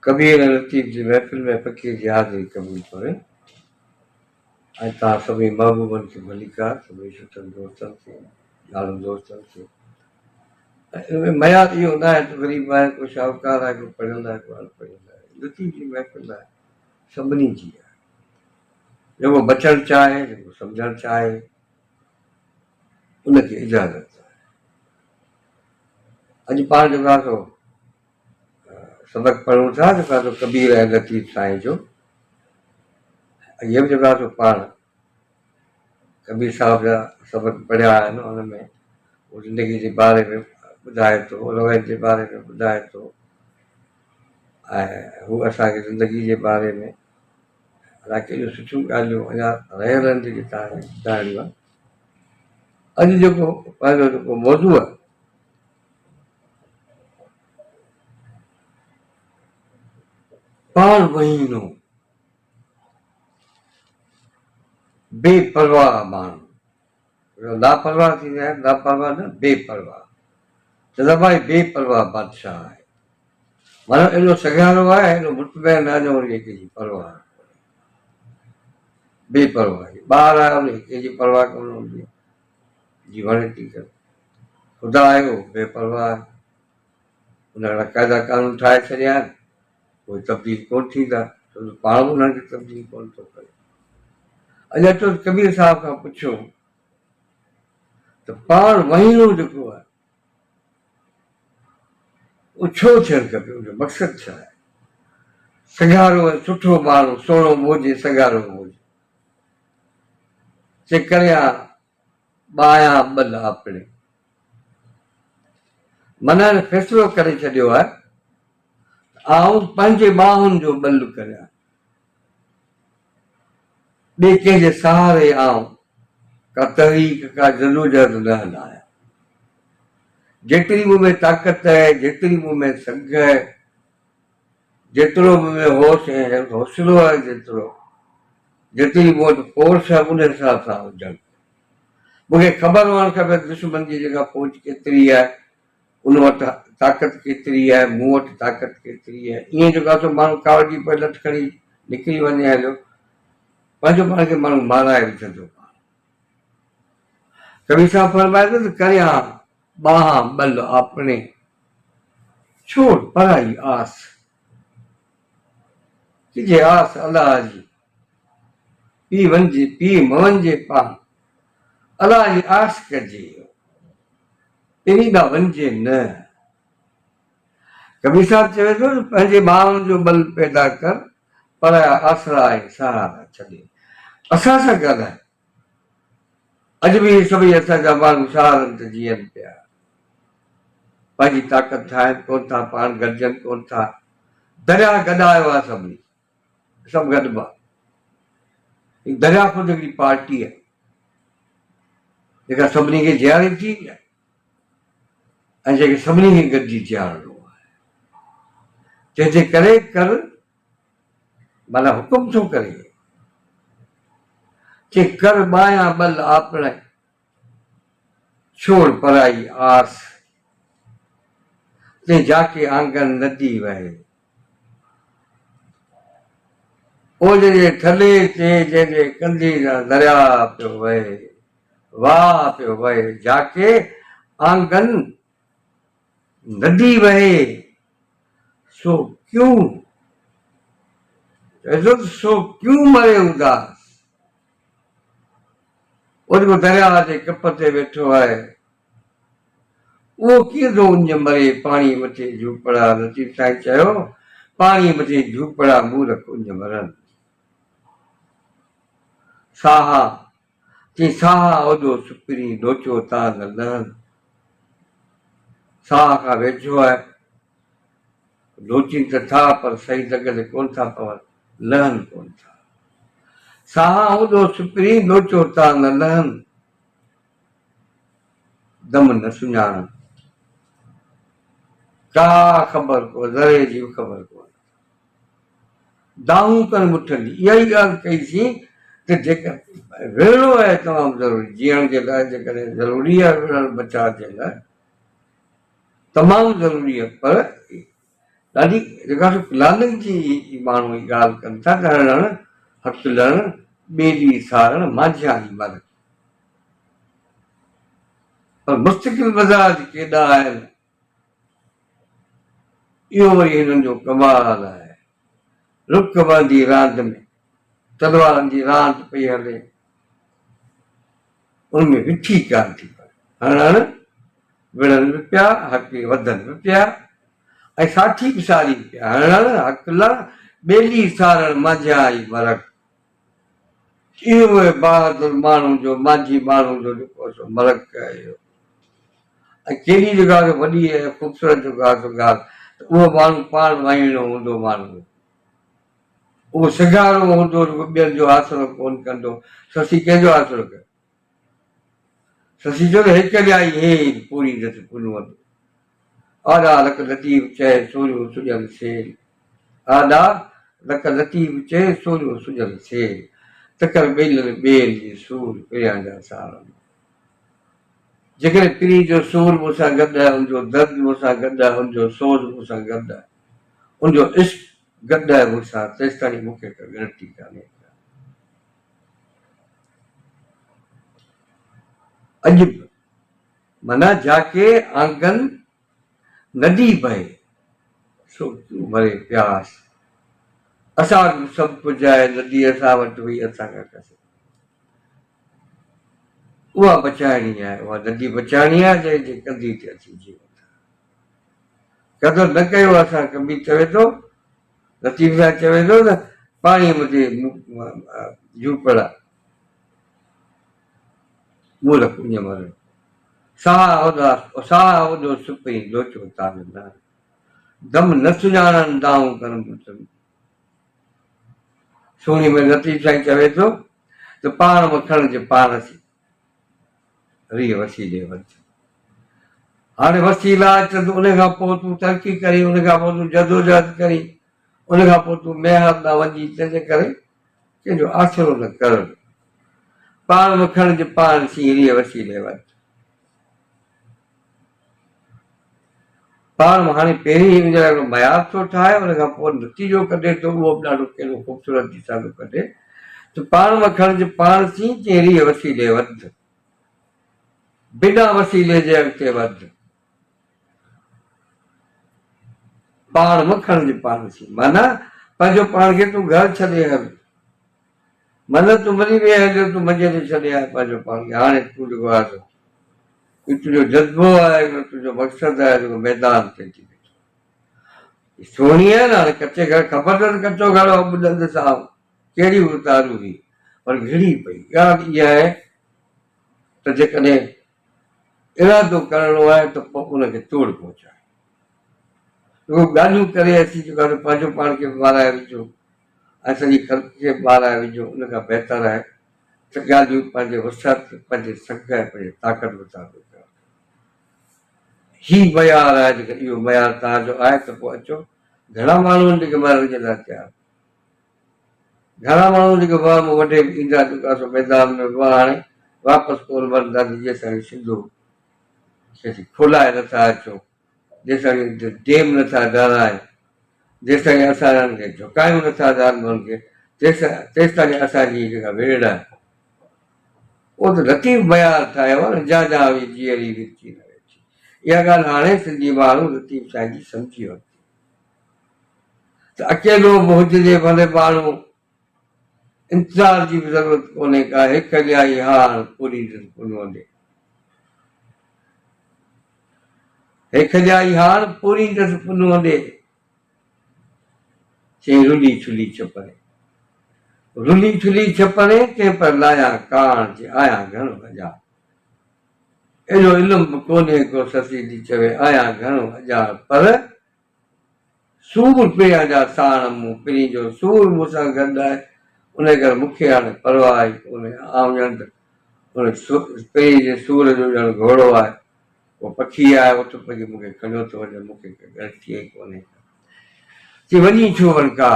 कबीर लतीफ़ जी महफ़िल में फ़क़ीर जी हाज़िरी क़बूल करे ऐं तव्हां सभई महबूबनि खे भली कहा सभई सुठनि दोस्तनि खे ॼाणनि दोस्तनि खे इन में मयाद इहो न आहे त ग़रीब आहे को शाहूकार आहे को पढ़ियल आहे को अनपढ़ियल आहे लतीफ़ जी महफ़िल आहे सभिनी जी आहे जेको बचणु चाहे जेको सम्झणु चाहे उनखे इजाज़त आहे अॼु पाण जेको आहे सो सबक़ पढ़ूं था जेको आहे सो कबीर ऐं लतीफ़ साईं जो इहे बि जेको आहे सो पाण कबीर साहिब जा सबक़ पढ़िया आहिनि हुन में उहो ज़िंदगी जे बारे में ॿुधाए थो रवैये जे बारे में ॿुधाए थो ऐं हू असांखे ज़िंदगी जे बारे में अलाए कहिड़ियूं सुठियूं ॻाल्हियूं अञा रहियल आहिनि जेके तव्हांखे ॿुधाइणियूं आहिनि अॼु जेको पंहिंजो जेको मौज़ू आहे पाण महीनो बेपरवाह माण्हू लापरवाह थींदा आहिनि लापरवाह न बेपरवाह चवंदा भाई बेपरवाह बादशाह आहे माना एॾो सॻियारो आहे एॾो मुतमैन आहे जो वरी कंहिंजी परवाह बेपरवाही ॿार आहे उनखे कंहिंजी परवाह कोन हूंदी जी वणे थी करे ख़ुदा आयो बेपरवाह आहे उन अहिड़ा क़ाइदा कानून ठाहे छॾिया आहिनि उहे तब्दील कोन थींदा छो त पाण बि उन्हनि खे तब्दील कोन थो करे अञा अचो कबीर साहिब खां पुछो त पाण महीनो जेको आहे उहो छो थियणु खपे उनजो मक़सदु छा आहे सॻियारो ऐं सुठो माण्हू सुहिणो मोजे सॻियारो मोजे चिकरिया ॿाहियां ॿल आपणे माना फ़ैसिलो करे छॾियो आहे आऊं पंहिंजे ॿाहुनि जो ॿल करियां ॿिए कंहिंजे सहारे आऊं का तहरीक का जदोजहद न हलायां जेतिरी मूं में ताक़त आहे जेतिरी मूं में संघ आहे जेतिरो मूं में होश ऐं हौसलो आहे जेतिरी मूं वटि फोर्स आहे उन हिसाब सां हुजणु मूंखे ख़बर हुअणु खपे दुश्मन जी जेका फौज केतिरी आहे उन वटि ताक़त केतिरी आहे मूं वटि ताक़त केतिरी आहे ईअं जेको आहे माण्हू कावड़ी पैलट खणी निकिरी वञे हलियो पंहिंजो पाण खे माण्हू माराए विझंदो कबीर साहिब फरमाए थो त करियां ॿाहां ॿल आपणे छोड़ पराई आस तुझे आस अलाह जी पी मवंजे पान अलाह जी आस कजे तेरी ॾांहुं वञिजे न कबीर साहिब चवे थो पंहिंजे ॿाहुनि जो बल पैदा कर पर आसरा ऐं सहारा छॾे असां सां ॻाल्हाए अॼु बि सभई असांजा माण्हू सहारनि ते जीअनि पिया पंहिंजी ताक़त ठाहिनि कोन था पाण गॾिजनि कोन था दरिया गॾायो आहे सभिनी सभु गॾु आहे दरिया ख़ुदि हिकिड़ी पार्टी आहे जेका सभिनी खे जीआरे थी ऐं जेके सभिनी खे गॾिजी जीआरणो आहे जंहिंजे करे कर माना हुकुम थो करे कि कर ॿाहियां ॿल आपणे छोड़ पराई आस ते जाके आंगन नदी वहे ओले जे थले ते जंहिंजे कंधी जा दरिया पियो वहे वाह पियो वहे जाके आंगन नदी वहे सो क्यों मरे उदास वो जेको दरिया जे कप ते वेठो आहे उहो कीअं थो उञ मरे पाणी मथे झूपड़ा लतीफ़ साईं चयो पाणी मथे झूपड़ा मूरख उञ मरनि साहा चई साहा ओॾो सुपिरी नोचो तां न लहनि साह खां वेझो आहे नोचीनि त था पर सही जॻह ते कोन था पवनि लहनि कोन था साहा ओॾो सुपिरी नोचो तां न लहनि दम न सुञाणनि का ख़बर को ज़रे जी ख़बर कोन दाहूं कर मुठनि इहा ई ॻाल्हि कईसीं त जेका विढ़णो आहे तमामु ज़रूरी जीअण जे लाइ जेकॾहिं ज़रूरी आहे विढ़णु बचाव जे लाइ तमामु ज़रूरी आहे पर ॾाढी जेका लालच जी माण्हू जी ॻाल्हि कनि था त हणणु हथु लहणु ॿेली सारणु माझियाणी मर पर मुस्तक़िल मज़ाज केॾा आहिनि इहो वरी हिननि जो कमाल आहे रुख बंदी रांदि में तलवारनि जी रांदि पई हले उनमें विठी कान थी पए हणणु विढ़नि बि पिया हक़ वधनि बि पिया ऐं साथी बि सारी पिया हणणु हक़ लहणु ॿेली सारणु माझियाणी मरक इहो बहादुर माण्हू जो माझी माण्हू जो जेको सो मरक आहे इहो ऐं कहिड़ी जॻह खे वॾी ऐं ख़ूबसूरत जेका ॻाल्हि त उहो माण्हू पाण वाहीणो हूंदो माण्हू उहो सिगारो हूंदो जेको ॿियनि जो आसिरो कोन कंदो ससी कंहिंजो आसिरो कयो ससी चयो त हिकु ॼाई हे पूरी दस पुनवत आॾा लख लतीफ़ चए सोरियो सुॼल सेल आॾा लख लतीफ़ चए सोरियो सुॼल सेल तकर ॿेल ॿेल जी सूर पिरियां जा सार जेकॾहिं पीरी जो सूर मूंसां गॾु आहे हुनजो दर्द मूंसां गॾु आहे हुनजो सोज़ मूंसां गॾु आहे हुनजो इश्क गॾु आहे मूंसां तेसि ताईं मूंखे का ॻणती कान्हे अॼु बि माना जाके आंगन नदी बहे सो तूं भरे प्यास असां वटि सभु कुझु आहे नदी असां वटि हुई असां खां कसे उहा बचाइणी आहे उहा नदी बचाइणी आहे जंहिंजे कंदी ते अची जीवन कदुरु न कयो असां कबीर चवे थो लतीफ़ साहिब चवे थो न पाणीअ मथे झूपड़ा मूल कुञ मर साह ओॾो सुपई लोचो ताल न दम न सुञाणनि दाऊं कनि सोणी में लतीफ़ साईं चवे थो त पाण में खणिजे पाण सी रीह वसीले वध हाणे वसीला अच त उन खां पोइ तूं तरक़ी करी उन खां पोइ तूं जदोजहद करी उन खां पोइ तूं मेहर न वञी तंहिंजे करे कंहिंजो आसिरो न कर पाण में खणिजे पाण सी रीह वसीले वध पाण में हाणे पहिरीं हिकिड़ो मयार थो ठाहे उन खां पोइ नतीजो कढे थो उहो बि ॾाढो कहिड़ो ख़ूबसूरत दिशा थो कढे त पाण में खणिजे पाण सी चई रीह वसीले वध बिना वसीले जे अॻिते वध पाण में खणिजे पाण सी माना पंहिंजो पाण खे तूं घर छॾे हल मन तूं मरी विया हलियो तूं मज़े ते छॾे आए पंहिंजो पाण खे हाणे तूं जेको आहे तुंहिंजो जज़्बो आहे तुंहिंजो मक़सदु आहे जेको मैदान ते अची वेठो सोणी आहे न हाणे कचे घर ख़बर अथसि कचो घर ॿुधंदि सां कहिड़ी उतारू हुई पर घिड़ी पई ॻाल्हि इहा आहे त जेकॾहिं इरादो करिणो आहे त पोइ उनखे तोड़ पहुचाए जेको ॻाल्हियूं करे अची जेको आहे पंहिंजो पाण खे ॿाराए विझो ऐं सॼी ख़ल्क खे ॿाराए विझो उन खां बहितर आहे त ॻाल्हियूं पंहिंजे वसत पंहिंजे सघ ऐं पंहिंजे ताक़त मुताबिक़ ही मयार आहे जेका इहो मयार तव्हांजो आहे त पोइ अचो घणा माण्हू आहिनि जेके मरण जे लाइ तयारु घणा माण्हू जेके वाह में वॾे ईंदा जेका सो मैदान में वाह हाणे वापसि कोन वरंदासीं जेसिताईं सिंधू खोलाए नथा अचो जेसिताईं डेम नथा ॻाल्हाए जेसिताईं असां हिननि खे झुकायूं नथा जानवरनि खे तेसिताईं असांजी जेका वेड़ आहे उहो त लतीफ़ मयार ठाहियो आहे न जा हुई जीअरी विची न वेठी इहा ॻाल्हि हाणे सिंधी माण्हू लतीफ़ साईं जी सम्झी वरिती त अकेलो बि हुजिजे भले माण्हू इंतज़ार जी बि ज़रूरत कोन्हे का हिकु ॼाई हार पूरी पुनवंदे हिकु ॼाई हार पूरी दस पुनवंदे चई रुली छुली छपरे रुली छुली छपरे कंहिं पर लाया कान जे आया घणो अजा एॾो इल्मु बि कोन्हे को ससी थी चवे आया घणो अजा पर सूर पिया जा साण मूं पिरी जो सूर मूंसां गॾु आहे उन करे मूंखे हाणे परवाह ई कोन्हे आम ॼण उन पिरी जे सूर जो ॼण घोड़ो आहे उहो पखी आहे उठ पखी मूंखे खणियो थो वञे मूंखे ॻणती ई कोन्हे की वञी छो वञ का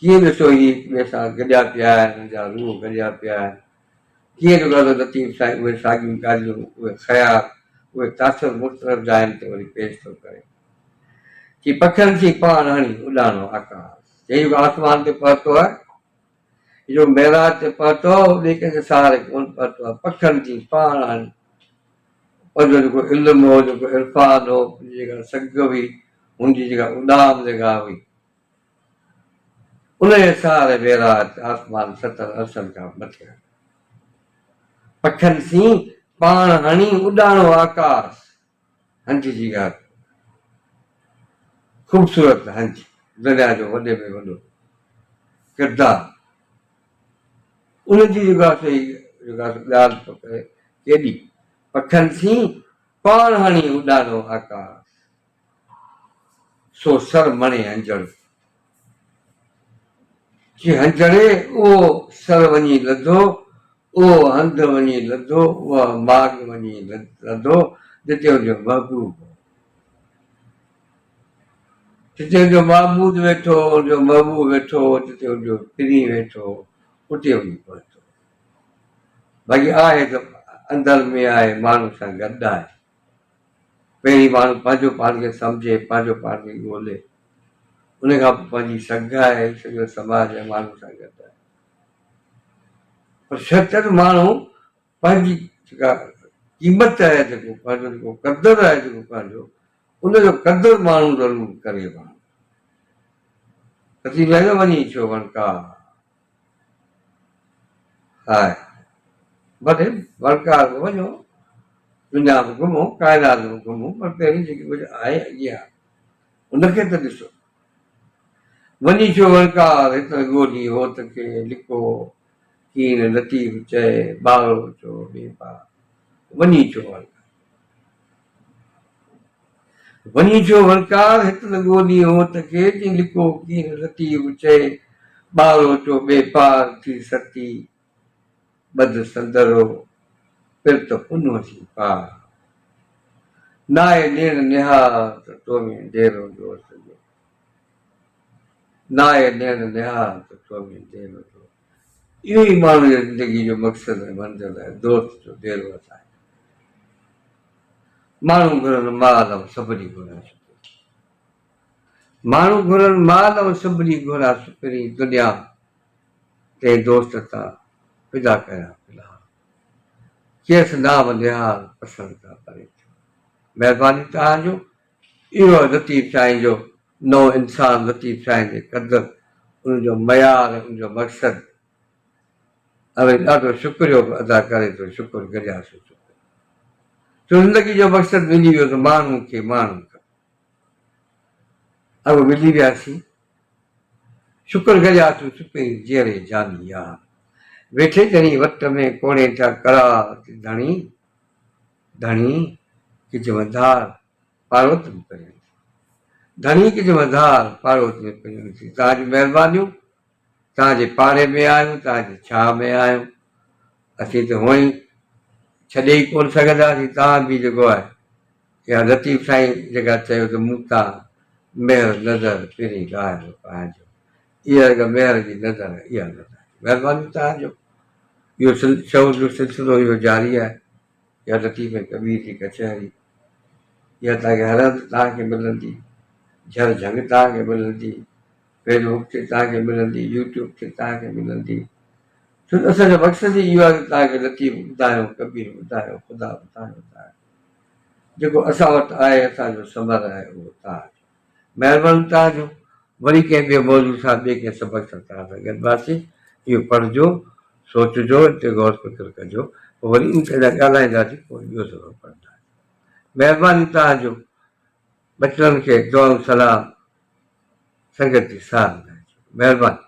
कीअं ॾिसो ही हिक ॿिए सां गॾिया पिया आहिनि हिन जा रूह गॾिया पिया आहिनि कीअं जेको लतीफ़ साईं उहे साॻियूं ॻाल्हियूं उहे ख़्याल उहे तासिर मुख़्तलिफ़ जायुनि ते वरी पेश थो करे कि पखियुनि जी पाण हणी उॾाणो आकाश, जंहिं आसमान ते पहुतो आहे, जो मेराज ते पहुतो आहे, ॿिए कंहिंजे सहारे कोन पहुतो आहे, पखियुनि जी पाण हणी पंहिंजो जेको इल्मु हो, जेको इरफान हो, जेका सघ हुई, हुनजी जेका उॾाम जेका हुई, उनजे सहारे मेराज आसमान 70 अरसनि खां मथे पखियुनि सी पाण हणी उॾाणो आकाश, हंज जी ॻाल्हि, ख़ूबसूरत हंज, दुनिया जो वॾे में वॾो किरदारु, उनजी जेका ॻाल्हि थो करे केॾी, पखियुनि सी पाण हणी उॾाणो आकाश, सो सर मणे हंजड़, कि हंजड़े उहो सर वञी लधो, उहो हंधि वञी लधो, उहा माग वञी लधो जिते हुनजो महबूब हो, जिते हुनजो महबूब वेठो, हुनजो महबूब वेठो, जिते हुनजो पीरी वेठो, उते वञी पहुतो। बाक़ी आहे त अंदरि में आहे, माण्हू सां गॾु आहे। पहिरीं माण्हू पंहिंजो पाण खे सम्झे, पंहिंजो पाण खे ॻोल्हे, उन खां पोइ पंहिंजी सघ आहे, सॼो समाज आहे माण्हू सां गॾु आहे। पर सचल माण्हू पंहिंजी जेका क़ीमत आहे, जेको पंहिंजो जेको क़दुरु आहे, जेको पंहिंजो उनजो क़दुरु माण्हू ज़रूरु करे, माण्हू अची वेंदो वञी छो वणकार आहे, भले वणकार में वञो, दुनिया में घुमो, काइनात में घुमो, पर पहिरीं जेकी कुझु आहे अॻियां उनखे त ॾिसो। वञी छो वणकार हित ॻोल्ही हो त खे लिको, कीन लतीफ़ चए ॿारो चो बेपा, वञी छो वणकार, वञी छो वणकार हित न ॻोल्ही हो त खे लिको, कीन लतीफ़ चए ॿारो चो बेपार थी सती बद संदरो फिर त पुन थी पार, नाए ॾियण निहार त तो में डेरो दोस्त जो, नाए ॾियण निहार त तो में डेरो जो, इहो ई माण्हू जी ज़िंदगी जो मक़सदु ऐं मंज़िल आहे, दोस्त जो डेरो आहे। माण्हू घुरनि माल ऐं सभिनी घुरा सुपिरी, माण्हू घुरनि माल ऐं सभिनी घुरा सुपिरी, दुनिया ते दोस्त तां फिदा कया फिलहाल, खेसि नाम निहार पसंदि खां परे थियो। महिरबानी तव्हांजो, इहो लतीफ़ साईं जो नओं इंसानु लतीफ़ साईं जे क़दुरु, उनजो मयार ऐं उनजो मक़सदु, हाणे ॾाढो शुक्रियो अदा करे थो, शुक्र गुज़ारियो, छो ज़िंदगी जो मक़सदु मिली वियो त माण्हू खे माण्हू खपे, अब मिली वियासीं, शुक्र गुज़ारियो सुपे जहिड़े जानी यार, वेठे ॼणी वट में कोणे था करार धणी, धणी किच वधार पारोत में पियो, धणी किच वधार पारोत में पियो, तव्हांजी महिरबानियूं, तव्हांजे पाड़े में आहियूं, तव्हांजे छांव में आहियूं, असीं त हुअं ई छॾे ई कोन सघंदासीं, तव्हां बि जेको आहे या लतीफ़ साईं जेका चयो त मूं तां महिर नज़र पहिरीं ॻाल्हि पंहिंजो, इहा जेका महिर जी नज़र आहे, इहा नज़र महिरबानी तव्हांजो, इहो शौक़ जो सिलसिलो इहो जारी आहे, या लतीफ़ कबीर जी कचहरी, इहा तव्हांखे हर हंधि तव्हांखे मिलंदी, झर झंग तव्हांखे मिलंदी, फेसबुक ते तव्हांखे मिलंदी, यूट्यूब ते तव्हांखे मिलंदी, छो त असांजो मक़सदु ई इहो आहे त तव्हांखे लतीफ़ ॿुधायो, कबीर ॿुधायो, ख़ुदा ॿुधायो, जेको असां वटि आहे, असांजो समर आहे, उहो तव्हांजो, महिरबानी तव्हांजो। वरी कंहिं ॿिए मौज़ूअ सां ॿिए कंहिं सबक़ सां तव्हां सां गॾिबासीं, इहो पढ़िजो, सोचिजो, हिते गौर फ़िक्र कजो, पोइ वरी ॻाल्हाईंदासीं, पोइ ॿियो सबक़ पढ़ंदासीं। महिरबानी तव्हांजो, बचड़नि खे दुआऊं सलाम, संगत जी साथ, महिरबानी।